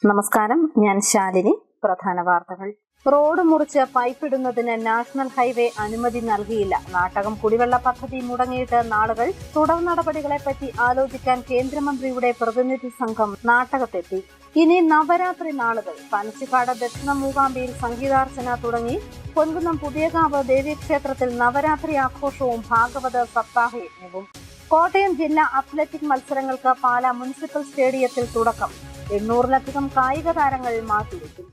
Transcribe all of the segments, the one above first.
നമസ്കാരം, ഞാൻ ശാലിനി. പ്രധാന വാർത്തകൾ. റോഡ് മുറിച്ച് പൈപ്പിടുന്നതിന് നാഷണൽ ഹൈവേ അനുമതി നൽകിയില്ല. നാട്ടകം കുടിവെള്ള പദ്ധതി മുടങ്ങിയിട്ട് നാളുകൾ. തുടർ നടപടികളെപ്പറ്റി ആലോചിക്കാൻ കേന്ദ്രമന്ത്രിയുടെ പ്രതിനിധി സംഘം നാട്ടകത്തെത്തി. ഇനി നവരാത്രി നാളുകൾ. പനച്ചിക്കാട് ദക്ഷിണ മൂകാംബിയിൽ സംഗീതാർച്ചന തുടങ്ങി. പൊൻകുന്നം പുതിയകാവ് ദേവീക്ഷേത്രത്തിൽ നവരാത്രി ആഘോഷവും ഭാഗവത സപ്താഹയജ്ഞവും. കോട്ടയം ജില്ലാ അത്ലറ്റിക് മത്സരങ്ങൾക്ക് പാല മുനിസിപ്പൽ സ്റ്റേഡിയത്തിൽ തുടക്കം. 800-ലധികം കായിക താരങ്ങൾ മാറ്റിവെക്കും.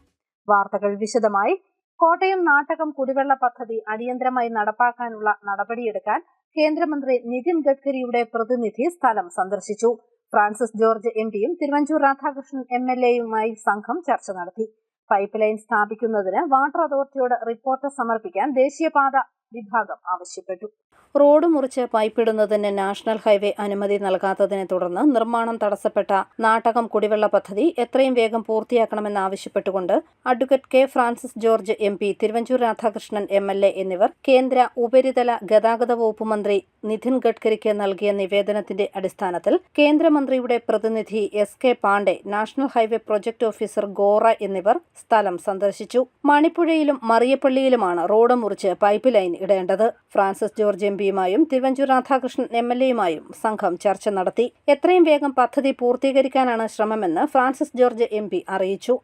വാർത്തകൾ വിശദമായി. കോട്ടയം നാട്ടകം കുടിവെള്ള പദ്ധതി അടിയന്തരമായി നടപ്പാക്കാനുള്ള നടപടിയെടുക്കാൻ കേന്ദ്രമന്ത്രി നിതിൻ ഗഡ്കരിയുടെ പ്രതിനിധി സ്ഥലം സന്ദർശിച്ചു. ഫ്രാൻസിസ് ജോർജ് എംപിയും തിരുവഞ്ചൂർ രാധാകൃഷ്ണൻ എംഎൽഎയുമായി സംഘം ചർച്ച നടത്തി. പൈപ്പ് ലൈൻ സ്ഥാപിക്കുന്നതിന് വാട്ടർ അതോറിറ്റിയോട് റിപ്പോർട്ട് സമർപ്പിക്കാൻ ദേശീയപാത വിഭാഗം ആവശ്യപ്പെട്ടു. റോഡ് മുറിച്ച് പൈപ്പിടുന്നതിന് നാഷണൽ ഹൈവേ അനുമതി നൽകാത്തതിനെ തുടർന്ന് നിർമ്മാണം തടസ്സപ്പെട്ട നാട്ടകം കുടിവെള്ള പദ്ധതി എത്രയും വേഗം പൂർത്തിയാക്കണമെന്നാവശ്യപ്പെട്ടുകൊണ്ട് advocate K Francis George MP, Thiruvanchoor Radhakrishnan MLA എന്നിവർ കേന്ദ്ര ഉപരിതല ഗതാഗത വകുപ്പ് മന്ത്രി നിതിൻ ഗഡ്കരിക്ക് നൽകിയ നിവേദനത്തിന്റെ അടിസ്ഥാനത്തിൽ കേന്ദ്രമന്ത്രിയുടെ പ്രതിനിധി S K. Pandey, national highway project officer Gora എന്നിവർ സ്ഥലം സന്ദർശിച്ചു. മണിപ്പുഴയിലും മറിയപ്പള്ളിയിലുമാണ് റോഡ് മുറിച്ച് പൈപ്പ് ലൈൻ ഇടേണ്ടത്. ഫ്രാൻസിസ് ജോർജ് എംപിയുമായും തിരുവഞ്ചൂർ രാധാകൃഷ്ണൻ എംഎൽഎയുമായും സംഘം ചർച്ച നടത്തി. എത്രയും വേഗം പദ്ധതി പൂർത്തീകരിക്കാനാണ് ശ്രമമെന്ന് ഫ്രാൻസിസ് ജോർജ് എംപി അറിയിച്ചു.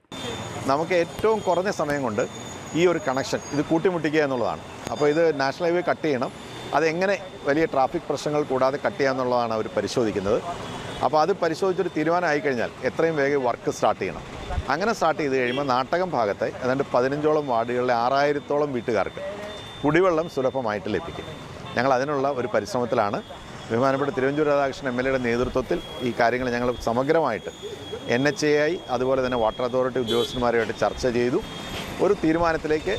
നമുക്ക് ഏറ്റവും കുറഞ്ഞ സമയം കൊണ്ട് ഈ ഒരു കണക്ഷൻ ഇത് കൂട്ടിമുട്ടിക്കുക എന്നുള്ളതാണ്. അപ്പോൾ ഇത് നാഷണൽ ഹൈവേ കട്ട് ചെയ്യണം. അതെങ്ങനെ വലിയ ട്രാഫിക് പ്രശ്നങ്ങൾ കൂടാതെ കട്ട് ചെയ്യുക എന്നുള്ളതാണ് അവർ പരിശോധിക്കുന്നത്. അപ്പോൾ അത് പരിശോധിച്ചൊരു തീരുമാനമായി കഴിഞ്ഞാൽ എത്രയും വേഗം വർക്ക് സ്റ്റാർട്ട് ചെയ്യണം. അങ്ങനെ സ്റ്റാർട്ട് ചെയ്ത് കഴിയുമ്പോൾ നാട്ടകം ഭാഗത്തെ ഏതാണ്ട് 15ഓളം വാർഡുകളിലെ 6000-ഓളം വീട്ടുകാർക്ക് കുടിവെള്ളം സുലഭമായിട്ട് ലഭിക്കും. ഞങ്ങൾ അതിനുള്ള ഒരു പരിശ്രമത്തിലാണ്. ബഹുമാനപ്പെട്ട തിരുവഞ്ചൂർ രാധാകൃഷ്ണൻ എംഎൽഎയുടെ നേതൃത്വത്തിൽ ഈ കാര്യങ്ങൾ ഞങ്ങൾ സമഗ്രമായിട്ട് NHAI അതുപോലെ തന്നെ വാട്ടർ അതോറിറ്റി ഉദ്യോഗസ്ഥന്മാരുമായിട്ട് ചർച്ച ചെയ്തു. ഒരു തീരുമാനത്തിലേക്ക്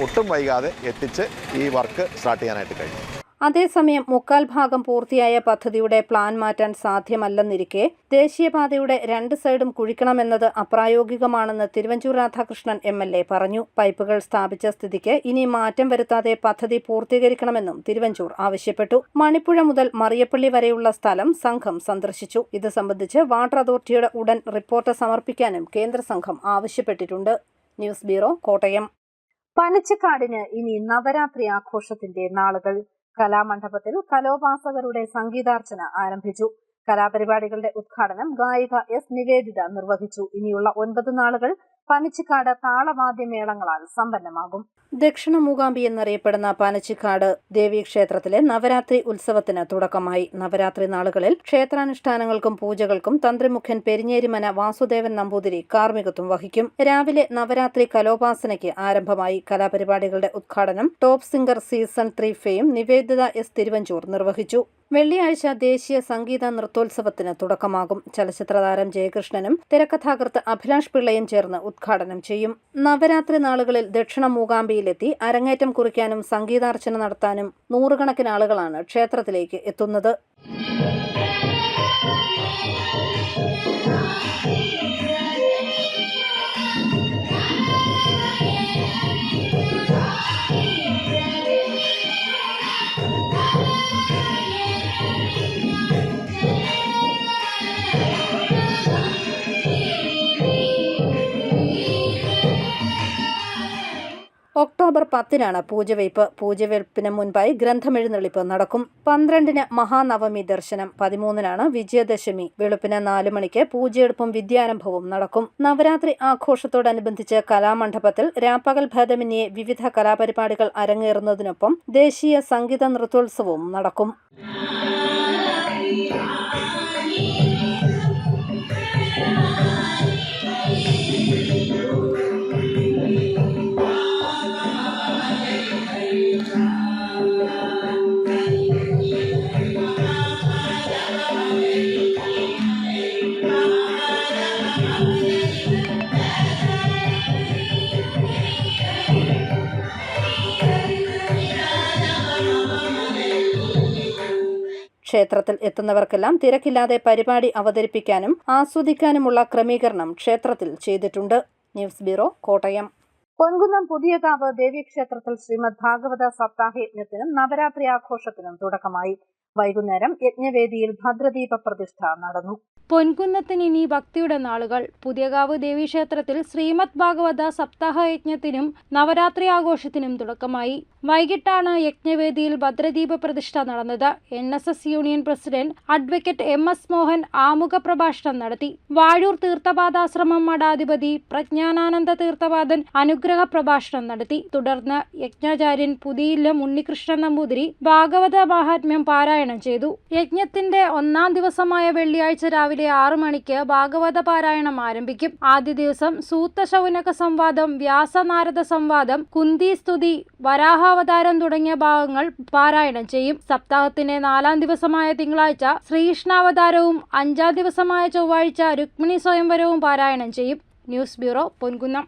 ഒട്ടും വൈകാതെ എത്തിച്ച് ഈ വർക്ക് സ്റ്റാർട്ട് ചെയ്യാനായിട്ട് കഴിഞ്ഞു. അതേസമയം 3/4 ഭാഗം പൂർത്തിയായ പദ്ധതിയുടെ പ്ലാൻ മാറ്റാൻ സാധ്യമല്ലെന്നിരിക്കെ ദേശീയപാതയുടെ 2 സൈഡും കുഴിക്കണമെന്നത് അപ്രായോഗികമാണെന്ന് തിരുവഞ്ചൂർ രാധാകൃഷ്ണൻ എംഎൽഎ പറഞ്ഞു. പൈപ്പുകൾ സ്ഥാപിച്ച സ്ഥിതിക്ക് ഇനി മാറ്റം വരുത്താതെ പദ്ധതി പൂർത്തീകരിക്കണമെന്നും തിരുവഞ്ചൂർ ആവശ്യപ്പെട്ടു. മണിപ്പുഴ മുതൽ മറിയപ്പള്ളി വരെയുള്ള സ്ഥലം സംഘം സന്ദർശിച്ചു. ഇത് സംബന്ധിച്ച് വാട്ടർ അതോറിറ്റിയുടെ ഉടൻ റിപ്പോർട്ട് സമർപ്പിക്കാനും കേന്ദ്ര സംഘം ആവശ്യപ്പെട്ടിട്ടുണ്ട്. News bureau, Kottayam. പനച്ചിക്കാടിന് ഇനി നവരാത്രി ആഘോഷത്തിന്റെ നാളുകൾ. കലാമണ്ഡപത്തിൽ കലോപാസകരുടെ സംഗീതാർച്ചന ആരംഭിച്ചു. കലാപരിപാടികളുടെ ഉദ്ഘാടനം ഗായിക എസ്. നിവേദിത നിർവഹിച്ചു. ഇനിയുള്ള 9 നാളുകൾ പനച്ചിക്കാട് താളവാദ്യമേളങ്ങളാൽ സമ്പന്നമാകും. ദക്ഷിണ മൂകാംബി എന്നറിയപ്പെടുന്ന പനച്ചിക്കാട് ദേവീക്ഷേത്രത്തിലെ നവരാത്രി ഉത്സവത്തിന് തുടക്കമായി. നവരാത്രി നാളുകളിൽ ക്ഷേത്രാനുഷ്ഠാനങ്ങൾക്കും പൂജകൾക്കും തന്ത്രിമുഖ്യൻ പെരിഞ്ഞേരിമന വാസുദേവൻ നമ്പൂതിരി കാർമ്മികത്വം വഹിക്കും. രാവിലെ നവരാത്രി കലോപാസനയ്ക്ക് ആരംഭമായി. കലാപരിപാടികളുടെ ഉദ്ഘാടനം top singer season 3 fame Niveditha S. Thiruvanchoor നിർവഹിച്ചു. വെള്ളിയാഴ്ച ദേശീയ സംഗീത നൃത്തോത്സവത്തിന് തുടക്കമാകും. ചലച്ചിത്രതാരം ജയകൃഷ്ണനും തിരക്കഥാകൃത്ത് അഭിലാഷ് പിള്ളയും ചേർന്ന് ഉദ്ഘാടനം ചെയ്യും. നവരാത്രി നാളുകളിൽ ദക്ഷിണ മൂകാംബിയിലെത്തി അരങ്ങേറ്റം കുറിക്കാനും സംഗീതാർച്ചന നടത്താനും 100 കണക്കിന് ആളുകളാണ് ക്ഷേത്രത്തിലേക്ക് എത്തുന്നത്. ഒക്ടോബർ 10-നാണ് പൂജവയ്പ്. പൂജവയ്പിന് മുൻപായി ഗ്രന്ഥമെഴുന്നള്ളിപ്പ് നടക്കും. 12-ന് മഹാനവമി ദർശനം. 13-നാണ് വിജയദശമി. വെളുപ്പിന് 4 മണിക്ക് പൂജയെടുപ്പും വിദ്യാരംഭവും നടക്കും. നവരാത്രി ആഘോഷത്തോടനുബന്ധിച്ച് കലാമണ്ഡപത്തിൽ രാപ്പകൽ ഭേദമന്യേ വിവിധ കലാപരിപാടികൾ അരങ്ങേറുന്നതിനൊപ്പം ദേശീയ സംഗീത നൃത്തോത്സവവും നടക്കും. ക്ഷേത്രത്തിൽ എത്തുന്നവർക്കെല്ലാം തിരക്കില്ലാതെ പരിപാടി അവതരിപ്പിക്കാനും ആസ്വദിക്കാനുമുള്ള ക്രമീകരണം ക്ഷേത്രത്തിൽ ചെയ്തിട്ടുണ്ട്. News bureau, Kottayam. പൊൻകുന്നം പുതിയകാവ് ദേവീക്ഷേത്രത്തിൽ ശ്രീമദ് ഭാഗവത സപ്താഹയജ്ഞത്തിനും നവരാത്രി ആഘോഷത്തിനും തുടക്കമായി. വൈകുന്നേരം യജ്ഞവേദിയിൽ ഭദ്രദീപ പ്രതിഷ്ഠ നടന്നു. പൊൻകുന്നത്തിന് ഇനി ഭക്തിയുടെ നാളുകൾ. പുതിയകാവ് ദേവീക്ഷേത്രത്തിൽ ശ്രീമദ് ഭാഗവത സപ്താഹ യജ്ഞത്തിനും നവരാത്രി ആഘോഷത്തിനും തുടക്കമായി. വൈകിട്ടാണ് യജ്ഞവേദിയിൽ ഭദ്രദീപ പ്രതിഷ്ഠ നടന്നത്. NSS union president advocate MS Mohan ആമുഖ പ്രഭാഷണം നടത്തി. വാഴൂർ തീർത്ഥപാദാശ്രമം മഠാധിപതി പ്രജ്ഞാനാനന്ദ തീർത്ഥപാദൻ അനുഗ്രഹ പ്രഭാഷണം നടത്തി. തുടർന്ന് യജ്ഞാചാര്യൻ പുതിയില്ലം ഉണ്ണികൃഷ്ണൻ നമ്പൂതിരി ഭാഗവത മാഹാത്മ്യം പാരായണം ചെയ്തു. യജ്ഞത്തിന്റെ ഒന്നാം ദിവസമായ വെള്ളിയാഴ്ച രാവിലെ 6 മണിക്ക് ഭാഗവത പാരായണം ആരംഭിക്കും. ആദ്യ ദിവസം സൂത്ത ശൗനക സംവാദം, വ്യാസനാരദ സംവാദം, കുന്തി സ്തുതി, വരാഹാവതാരം തുടങ്ങിയ ഭാഗങ്ങൾ പാരായണം ചെയ്യും. സപ്താഹത്തിന്റെ 4ാം ദിവസമായ തിങ്കളാഴ്ച ശ്രീകൃഷ്ണാവതാരവും 5ാം ദിവസമായ ചൊവ്വാഴ്ച രുക്മിണി സ്വയംവരവും പാരായണം ചെയ്യും. News bureau, Ponkunnam.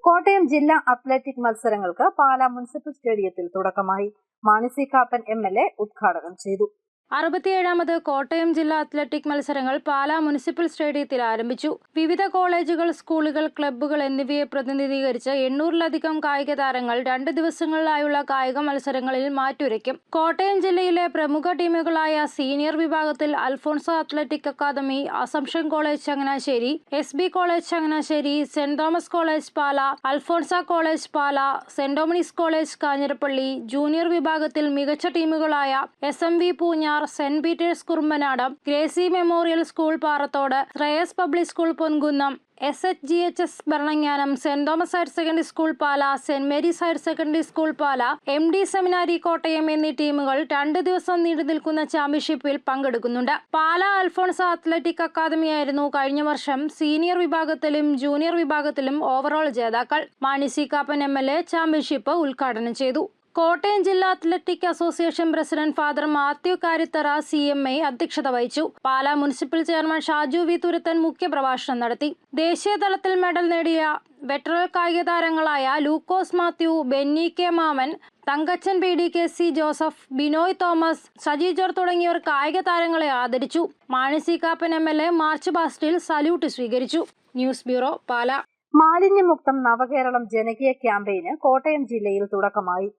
കോട്ടയം ജില്ലാ അത്ലറ്റിക് മത്സരങ്ങൾക്ക് പാലാ മുനിസിപ്പൽ സ്റ്റേഡിയത്തിൽ തുടക്കമായി. മാണി സി കാപ്പൻ MLA ഉദ്ഘാടനം ചെയ്തു. 67ാമത് കോട്ടയം ജില്ലാ അത്ലറ്റിക് മത്സരങ്ങൾ പാലാ മുനിസിപ്പൽ സ്റ്റേഡിയത്തിൽ ആരംഭിച്ചു. വിവിധ കോളേജുകൾ, സ്കൂളുകൾ, ക്ലബ്ബുകൾ എന്നിവയെ പ്രതിനിധീകരിച്ച് 800-ലധികം കായിക താരങ്ങൾ 2 ദിവസങ്ങളിലായുള്ള കായിക മത്സരങ്ങളിൽ മാറ്റുരയ്ക്കും. കോട്ടയം ജില്ലയിലെ പ്രമുഖ ടീമുകളായ സീനിയർ വിഭാഗത്തിൽ Alphonsa athletic academy, assumption college Changanassery, SB college Changanassery, saint Thomas college Pala, Alphonsa college Pala, saint Dominic's college Kanjirappally, junior വിഭാഗത്തിൽ മികച്ച ടീമുകളായ SMV Poonjar, saint Peter's Kurumbanad, Gracy memorial school Parathode, Shreyas public school Ponkunnam, SHGHS Bharananganam, saint Thomas higher secondary school Pala, saint Mary's higher secondary school Pala, MD seminary Kottayam എന്നീ ടീമുകൾ 2 ദിവസം നീണ്ടു നിൽക്കുന്ന ചാമ്പ്യൻഷിപ്പിൽ പങ്കെടുക്കുന്നുണ്ട്. പാല അൽഫോൺസ അത്ലറ്റിക് അക്കാദമിയായിരുന്നു കഴിഞ്ഞ വർഷം സീനിയർ വിഭാഗത്തിലും ജൂനിയർ വിഭാഗത്തിലും ഓവറോൾ ജേതാക്കൾ. Mani C Kappan MLA championship ഉദ്ഘാടനം ചെയ്തു. കോട്ടയം ജില്ലാ athletic association president father Mathew Karithara CMA അധ്യക്ഷത വഹിച്ചു. Pala municipal chairman Shaju V Thuruthan മുഖ്യപ്രഭാഷണം നടത്തി. ദേശീയ തലത്തിൽ മെഡൽ നേടിയ വെറ്ററൻ കായിക താരങ്ങളായ ലൂക്കോസ് മാത്യു, ബെന്നി K മാമൻ, തങ്കച്ചൻ PDKC ജോസഫ്, ബിനോയ് തോമസ്, സജി ജോർജ് തുടങ്ങിയവർ കായിക താരങ്ങളെ ആദരിച്ചു. Mani C Kappan MLA march പാസ്റ്റിൽ സല്യൂട്ട് സ്വീകരിച്ചു. News bureau, Pala. മാലിന്യമുക്തം നവകേരളം ജനകീയ ക്യാമ്പയിന് കോട്ടയം ജില്ലയിൽ തുടക്കമായി.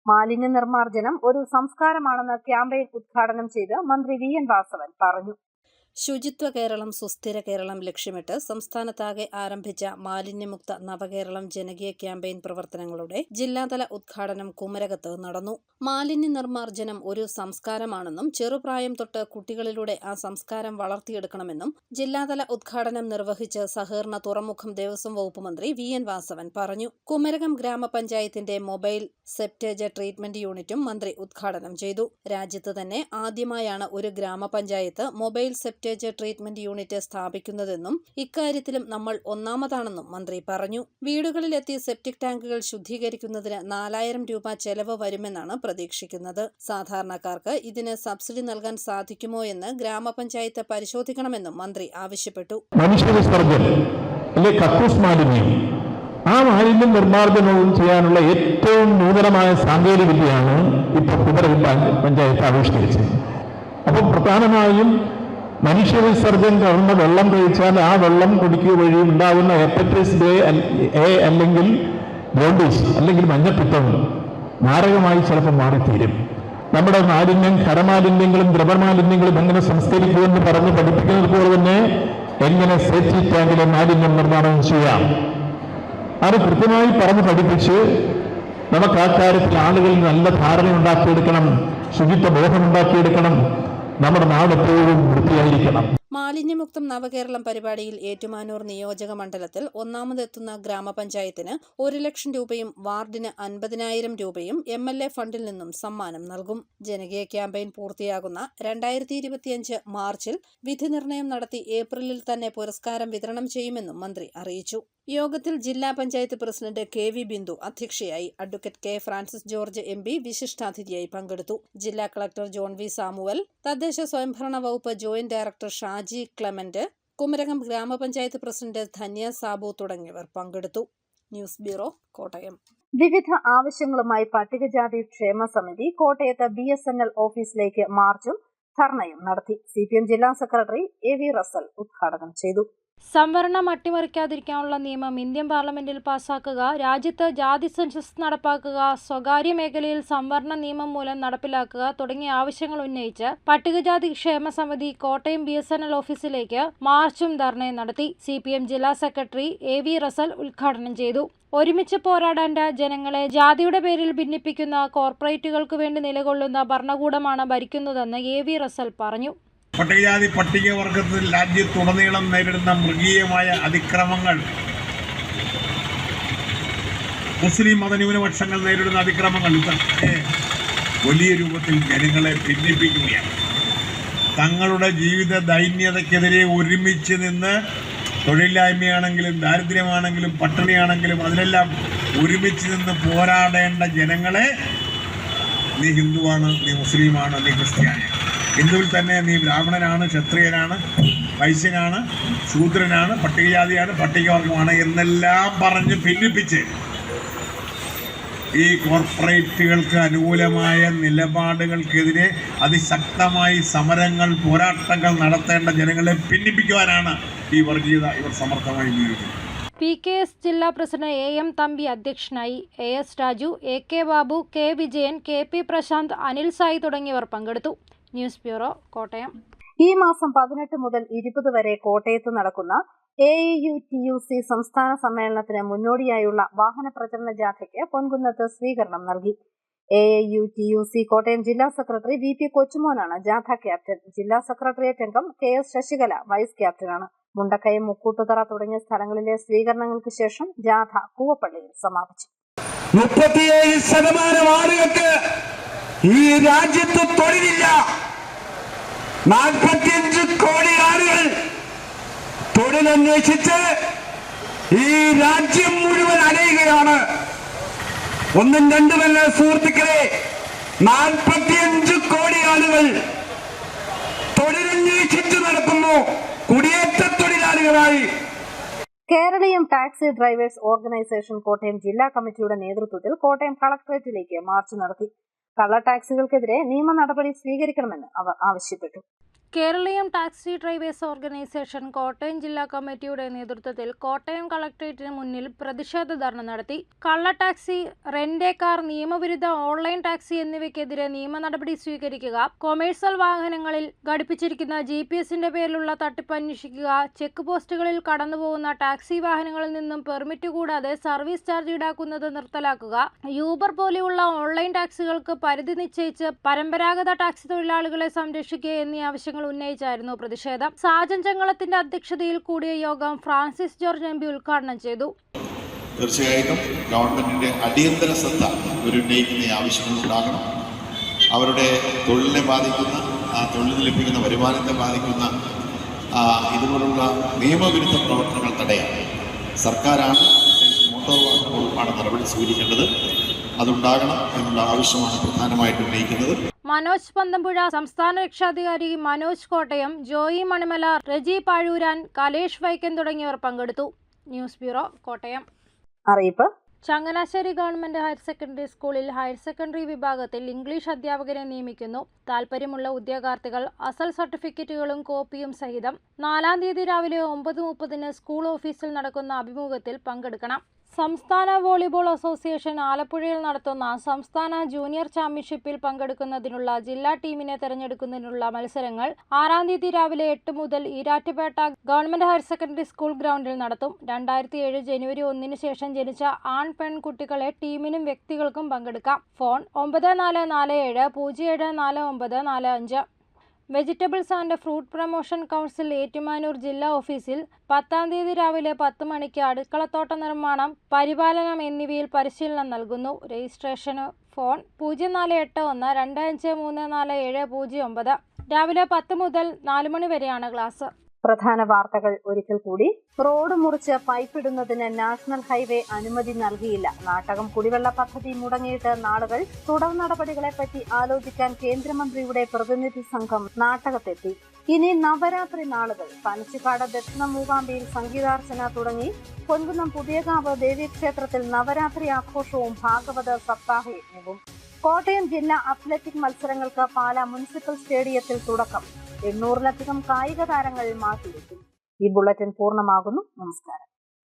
മാലിന്യ നിർമ്മാർജ്ജനം ഒരു സംസ്കാരമാണെന്ന് ക്യാമ്പയിൻ ഉദ്ഘാടനം ചെയ്ത് മന്ത്രി VN വാസവൻ പറഞ്ഞു. ശുചിത്വ കേരളം സുസ്ഥിര കേരളം ലക്ഷ്യമിട്ട് സംസ്ഥാനത്താകെ ആരംഭിച്ച മാലിന്യമുക്ത നവകേരളം ജനകീയ ക്യാമ്പയിൻ പ്രവർത്തനങ്ങളുടെ ജില്ലാതല ഉദ്ഘാടനം കുമരകത്ത് നടന്നു. മാലിന്യ നിർമ്മാർജ്ജനം ഒരു സംസ്കാരമാണെന്നും ചെറുപ്രായം തൊട്ട് കുട്ടികളിലൂടെ ആ സംസ്കാരം വളർത്തിയെടുക്കണമെന്നും ജില്ലാതല ഉദ്ഘാടനം നിർവഹിച്ച് സഹകരണ തുറമുഖം ദേവസ്വം വകുപ്പ് മന്ത്രി VN വാസവൻ പറഞ്ഞു. കുമരകം ഗ്രാമപഞ്ചായത്തിന്റെ മൊബൈൽ സെപ്റ്റേജ് ട്രീറ്റ്മെന്റ് യൂണിറ്റും മന്ത്രി ഉദ്ഘാടനം ചെയ്തു. രാജ്യത്ത് തന്നെ ആദ്യമായാണ് ഒരു ഗ്രാമപഞ്ചായത്ത് മൊബൈൽ സെപ്റ്റേജ് ട്രീറ്റ്മെന്റ് യൂണിറ്റ് സ്ഥാപിക്കുന്നതെന്നും ഇക്കാര്യത്തിലും നമ്മൾ ഒന്നാമതാണെന്നും മന്ത്രി പറഞ്ഞു. വീടുകളിലെത്തി സെപ്റ്റിക് ടാങ്കുകൾ ശുദ്ധീകരിക്കുന്നതിന് 4000 രൂപ ചെലവ് വരുമെന്നാണ് പ്രതീക്ഷിക്കുന്നത്. സാധാരണക്കാർക്ക് ഇതിന് സബ്സിഡി നൽകാൻ സാധിക്കുമോ എന്ന് ഗ്രാമപഞ്ചായത്ത് പരിശോധിക്കണമെന്നും മന്ത്രി ആവശ്യപ്പെട്ടു. ആ മാലിന്യം നിർമ്മാർജ്ജനവും ചെയ്യാനുള്ള ഏറ്റവും നൂതനമായ സാങ്കേതിക വിദ്യയാണ് ഇപ്പോൾ കുമരകം പഞ്ചായത്ത് ആവിഷ്കരിച്ചത്. അപ്പോൾ പ്രധാനമായും മനുഷ്യവിസർജനം കലർന്ന വെള്ളം കഴിച്ചാൽ ആ വെള്ളം കുടിക്കുക വഴി ഉണ്ടാകുന്ന ഹെപ്പറ്റൈറ്റിസ് A അല്ലെങ്കിൽ ജോണ്ടിസ് അല്ലെങ്കിൽ മഞ്ഞപ്പിത്തം മാരകമായി ചിലപ്പോൾ മാറിത്തീരും. നമ്മുടെ മാലിന്യം, ഖരമാലിന്യങ്ങളും ദ്രവമാലിന്യങ്ങളും എങ്ങനെ സംസ്കരിക്കുമെന്ന് പറഞ്ഞ് പഠിപ്പിക്കുന്നത് പോലെ തന്നെ എങ്ങനെ സേഫ്റ്റി ടാങ്കിലെ മാലിന്യം നിർമ്മാണം ചെയ്യാം, അത് കൃത്യമായി പറഞ്ഞ് പഠിപ്പിച്ച് നമുക്ക് ആ കാര്യത്തിൽ ആളുകളിൽ നല്ല ധാരണ ഉണ്ടാക്കിയെടുക്കണം, ശുചിത്വ ബോധമുണ്ടാക്കിയെടുക്കണം. നമ്മുടെ നാട് എപ്പോഴും വൃത്തിയായിരിക്കണം. മാലിന്യമുക്തം നവകേരളം പരിപാടിയിൽ ഏറ്റുമാനൂർ നിയോജക മണ്ഡലത്തിൽ ഒന്നാമതെത്തുന്ന ഗ്രാമപഞ്ചായത്തിന് 1 ലക്ഷം രൂപയും വാർഡിന് 50,000 രൂപയും MLA ഫണ്ടിൽ നിന്നും സമ്മാനം നൽകും. ജനകീയ ക്യാമ്പയിൻ പൂർത്തിയാകുന്ന 2025 മാർച്ചിൽ വിധി നിർണയം നടത്തി ഏപ്രിലിൽ തന്നെ പുരസ്കാരം വിതരണം ചെയ്യുമെന്നും മന്ത്രി അറിയിച്ചു. യോഗത്തിൽ ജില്ലാ പഞ്ചായത്ത് പ്രസിഡന്റ് KV ബിന്ദു അധ്യക്ഷയായി. Advocate K Francis George MP വിശിഷ്ടാതിഥിയായി പങ്കെടുത്തു. ജില്ലാ കളക്ടർ ജോൺ V സാമുവൽ, തദ്ദേശ സ്വയംഭരണ വകുപ്പ് ജോയിന്റ് ഡയറക്ടർ ഷാജി ക്ലെമന്റ്, കുമരകം ഗ്രാമപഞ്ചായത്ത് പ്രസിഡന്റ് ധന്യ സാബു തുടങ്ങിയവർ പങ്കെടുത്തു. News bureau, Kottayam. വിവിധ ആവശ്യങ്ങളുമായി പട്ടികജാതി ക്ഷേമ സമിതി കോട്ടയത്ത് BSNL ഓഫീസിലേക്ക് മാർച്ചും ധർണയും നടത്തി. CPM ജില്ലാ സെക്രട്ടറി AV റസൽ ഉദ്ഘാടനം ചെയ്തു. സംവരണം അട്ടിമറിക്കാതിരിക്കാനുള്ള നിയമം ഇന്ത്യൻ പാർലമെന്റിൽ പാസാക്കുക, രാജ്യത്ത് ജാതി സെൻസസ് നടപ്പാക്കുക, സ്വകാര്യ മേഖലയിൽ സംവരണ നിയമം മൂലം നടപ്പിലാക്കുക തുടങ്ങിയ ആവശ്യങ്ങൾ ഉന്നയിച്ച് പട്ടികജാതി ക്ഷേമ സമിതി കോട്ടയം BSNL ഓഫീസിലേക്ക് മാർച്ചും ധർണയും നടത്തി. CPM ജില്ലാ സെക്രട്ടറി AV റസൽ ഉദ്ഘാടനം ചെയ്തു. ഒരുമിച്ച് പോരാടേണ്ട ജനങ്ങളെ ജാതിയുടെ പേരിൽ ഭിന്നിപ്പിക്കുന്ന കോർപ്പറേറ്റുകൾക്ക് വേണ്ടി നിലകൊള്ളുന്ന ഭരണകൂടമാണ് ഭരിക്കുന്നതെന്ന് AV റസൽ പറഞ്ഞു. പട്ടികജാതി പട്ടികവർഗത്തിൽ രാജ്യത്തുടനീളം നേരിടുന്ന മൃഗീയമായ അതിക്രമങ്ങൾ, മുസ്ലിം മതന്യൂനപക്ഷങ്ങൾ നേരിടുന്ന അതിക്രമങ്ങൾ ഇതൊക്കെ വലിയ രൂപത്തിൽ ജനങ്ങളെ ഭിന്നിപ്പിക്കുകയാണ്. തങ്ങളുടെ ജീവിത ദൈന്യതയ്ക്കെതിരെ ഒരുമിച്ച് നിന്ന് തൊഴിലില്ലായ്മയാണെങ്കിലും ദാരിദ്ര്യമാണെങ്കിലും പട്ടിണിയാണെങ്കിലും അതിലെല്ലാം ഒരുമിച്ച് നിന്ന് പോരാടേണ്ട ജനങ്ങളെ നീ ഹിന്ദുവാണ്, നീ മുസ്ലിമാണ്, നീ ക്രിസ്ത്യാനിയാണ്, ഹിന്ദുവിൽ തന്നെ നീ ബ്രാഹ്മണനാണ്, ക്ഷത്രിയനാണ്, വൈശ്യനാണ്, ശൂദ്രനാണ്, പട്ടികജാതിയാണ്, പട്ടികവർഗമാണ് എന്നെല്ലാം പറഞ്ഞ് ഭിന്നിപ്പിച്ച് ഈ കോർപ്പറേറ്റുകൾക്ക് അനുകൂലമായ നിലപാടുകൾക്കെതിരെ അതിശക്തമായി സമരങ്ങൾ, പോരാട്ടങ്ങൾ നടത്തേണ്ട ജനങ്ങളെ ഭിന്നിപ്പിക്കുവാനാണ് ഈ വർഗീയത ഇവർ സമർത്ഥമായി ഉപയോഗിക്കുന്നത്. PKS ജില്ലാ പ്രസിഡന്റ് AM തമ്പി അധ്യക്ഷനായി. AS Raju, AK Babu, K Vijayan, KP Prashant, Anil Sai തുടങ്ങിയവർ പങ്കെടുത്തു. News bureau, Kottayam. ഈ മാസം 18 മുതൽ 20 വരെ കോട്ടയത്ത് നടക്കുന്ന AAUTUC സംസ്ഥാന സമ്മേളനത്തിന് മുന്നോടിയായുള്ള വാഹന പ്രചരണ ജാഥയ്ക്ക് പൊൻകുന്നത്ത് സ്വീകരണം നൽകി. AAUTUC കോട്ടയം ജില്ലാ സെക്രട്ടറി VP കൊച്ചുമോനാണ് ജാഥ ക്യാപ്റ്റൻ. ജില്ലാ സെക്രട്ടേറിയറ്റ് അംഗം KS ശശികല വൈസ് ക്യാപ്റ്റനാണ്. മുണ്ടക്കയം, മുക്കൂട്ടുതറ തുടങ്ങിയ സ്ഥലങ്ങളിലെ സ്വീകരണങ്ങൾക്ക് ശേഷം ജാഥ കൂവപ്പള്ളിയിൽ സമാപിച്ചു. 37% ആളുകൾക്ക് ഈ രാജ്യത്ത് തൊഴിലില്ല. 45 കോടി ആളുകൾ തൊഴിലന്വേഷിച്ച് ഈ രാജ്യം മുഴുവൻ അലയുകയാണ്. ഒന്നും രണ്ടുമല്ല സുഹൃത്തുക്കളെ, 45 കോടി ആളുകൾ തൊഴിലന്വേഷിച്ച് നടക്കുന്നു, കുടിയേറ്റ തൊഴിലാളികളായി. Keraleeyam taxi drivers organisation Kottayam ജില്ലാ കമ്മിറ്റിയുടെ നേതൃത്വത്തിൽ കോട്ടയം കളക്ടറേറ്റിലേക്ക് മാർച്ച് നടത്തി. കള്ള ടാക്സികൾക്കെതിരെ നിയമ നടപടി സ്വീകരിക്കണമെന്ന് അവർ ആവശ്യപ്പെട്ടു. Keraleeyam taxi drivers organisation Kottayam ജില്ലാ കമ്മിറ്റിയുടെ നേതൃത്വത്തിൽ കോട്ടയം കളക്ടറേറ്റിന് മുന്നിൽ പ്രതിഷേധ ധർണ നടത്തി. കള്ള ടാക്സി, റെന്റ് എ കാർ, നിയമവിരുദ്ധ ഓൺലൈൻ ടാക്സി എന്നിവയ്ക്കെതിരെ നിയമ നടപടി സ്വീകരിക്കുക, കൊമേഴ്സ്യൽ വാഹനങ്ങളിൽ ഘടിപ്പിച്ചിരിക്കുന്ന GPS-ന്റെ പേരിലുള്ള തട്ടിപ്പ് അന്വേഷിക്കുക, ചെക്ക് പോസ്റ്റുകളിൽ കടന്നുപോകുന്ന ടാക്സി വാഹനങ്ങളിൽ നിന്നും പെർമിറ്റ് കൂടാതെ സർവീസ് ചാർജ് ഈടാക്കുന്നത് നിർത്തലാക്കുക, യൂബർ പോലെയുള്ള ഓൺലൈൻ ടാക്സികൾക്ക് പരിധി നിശ്ചയിച്ച് പരമ്പരാഗത ടാക്സി തൊഴിലാളികളെ സംരക്ഷിക്കുക എന്നീ ആവശ്യങ്ങൾ ഉന്നയിച്ചായിരുന്നു പ്രതിഷേധം. സാജൻ ചെങ്ങളത്തിന്റെ അധ്യക്ഷതയിൽ കൂടിയ യോഗം ഫ്രാൻസിസ് ജോർജ് MP ഉദ്ഘാടനം ചെയ്തു. തീർച്ചയായിട്ടും ഗവൺമെന്റിന്റെ അടിയന്തര ശ്രദ്ധ ഇവരുന്നയിക്കുന്ന ആവശ്യങ്ങൾ ഉണ്ടാകണം. അവരുടെ തൊഴിലിനെ ബാധിക്കുന്ന, ആ തൊഴിലിന് ലഭിക്കുന്ന വരുമാനത്തെ ബാധിക്കുന്ന ഇതുപോലുള്ള നിയമവിരുദ്ധ പ്രവർത്തനങ്ങൾ തടയാൻ സർക്കാരാണ് മോട്ടോർ വാഹന വകുപ്പാണ് നടപടി സ്വീകരിക്കേണ്ടത്. അതുണ്ടാകണം എന്നുള്ള ആവശ്യമാണ് പ്രധാനമായിട്ട് ഉന്നയിക്കുന്നത്. മനോജ് പന്തമ്പുഴ, സംസ്ഥാന രക്ഷാധികാരി മനോജ് കോട്ടയം, ജോയി മണിമല, റെജി പാഴൂരാൻ, കലേഷ് വൈക്കൻ തുടങ്ങിയവർ പങ്കെടുത്തു. News bureau, Kottayam. അറിയിപ്പ്: ചങ്ങനാശ്ശേരി ഗവൺമെന്റ് ഹയർ സെക്കൻഡറി സ്കൂളിൽ ഹയർ സെക്കൻഡറി വിഭാഗത്തിൽ ഇംഗ്ലീഷ് അധ്യാപകരെ നിയമിക്കുന്നു. താൽപര്യമുള്ള ഉദ്യോഗാർത്ഥികൾ അസൽ സർട്ടിഫിക്കറ്റുകളും കോപ്പിയും സഹിതം 4-ാം തീയതി രാവിലെ 9:30 സ്കൂൾ ഓഫീസിൽ നടക്കുന്ന അഭിമുഖത്തിൽ പങ്കെടുക്കണം. സംസ്ഥാന വോളിബോൾ അസോസിയേഷൻ ആലപ്പുഴയിൽ നടത്തുന്ന സംസ്ഥാന ജൂനിയർ ചാമ്പ്യൻഷിപ്പിൽ പങ്കെടുക്കുന്നതിനുള്ള ജില്ലാ ടീമിനെ തെരഞ്ഞെടുക്കുന്നതിനുള്ള മത്സരങ്ങൾ 6-ാം തീയതി രാവിലെ 8 മുതൽ Erattupetta government higher secondary school ഗ്രൗണ്ടിൽ നടത്തും. 2007 ജനുവരി 1 ശേഷം ജനിച്ച ആൺ പെൺ കുട്ടികളെ ടീമിനും വ്യക്തികൾക്കും പങ്കെടുക്കാം. Phone 9447074945. Vegetables and fruit promotion council Ettumanoor ജില്ലാ ഓഫീസിൽ 10-ാം തീയതി രാവിലെ 10 മണിക്ക് അടുക്കളത്തോട്ട നിർമ്മാണം, പരിപാലനം എന്നിവയിൽ പരിശീലനം നൽകുന്നു. Registration phone 048125347009. രാവിലെ 10 മുതൽ 4 മണി വരെയാണ് ക്ലാസ്. പ്രധാന വാർത്തകൾ ഒരിക്കൽ കൂടി. റോഡ് മുറിച്ച് പൈപ്പിടുന്നതിന് നാഷണൽ ഹൈവേ അനുമതി നൽകിയില്ല. നാട്ടകം കുടിവെള്ള പദ്ധതി മുടങ്ങിയിട്ട് നാളുകൾ. തുടർ നടപടികളെപ്പറ്റി ആലോചിക്കാൻ കേന്ദ്രമന്ത്രിയുടെ പ്രതിനിധി സംഘം നാട്ടകത്തെത്തി. ഇനി നവരാത്രി നാളുകൾ. പനച്ചിക്കാട് ദക്ഷിണ മൂകാംബിയിൽ സംഗീതാർച്ചന തുടങ്ങി. പൊൻകുന്നം പുതിയകാവ് ദേവീക്ഷേത്രത്തിൽ നവരാത്രി ആഘോഷവും ഭാഗവത സപ്താഹയജ്ഞവും. കോട്ടയം ജില്ലാ അത്ലറ്റിക് മത്സരങ്ങൾക്ക് പാലാ മുനിസിപ്പൽ സ്റ്റേഡിയത്തിൽ തുടക്കം. 800-ലധികം കായിക താരങ്ങൾ മാറ്റിവെച്ചു. ഈ ബുള്ളറ്റിൻ പൂർണ്ണമാകുന്നു. നമസ്കാരം.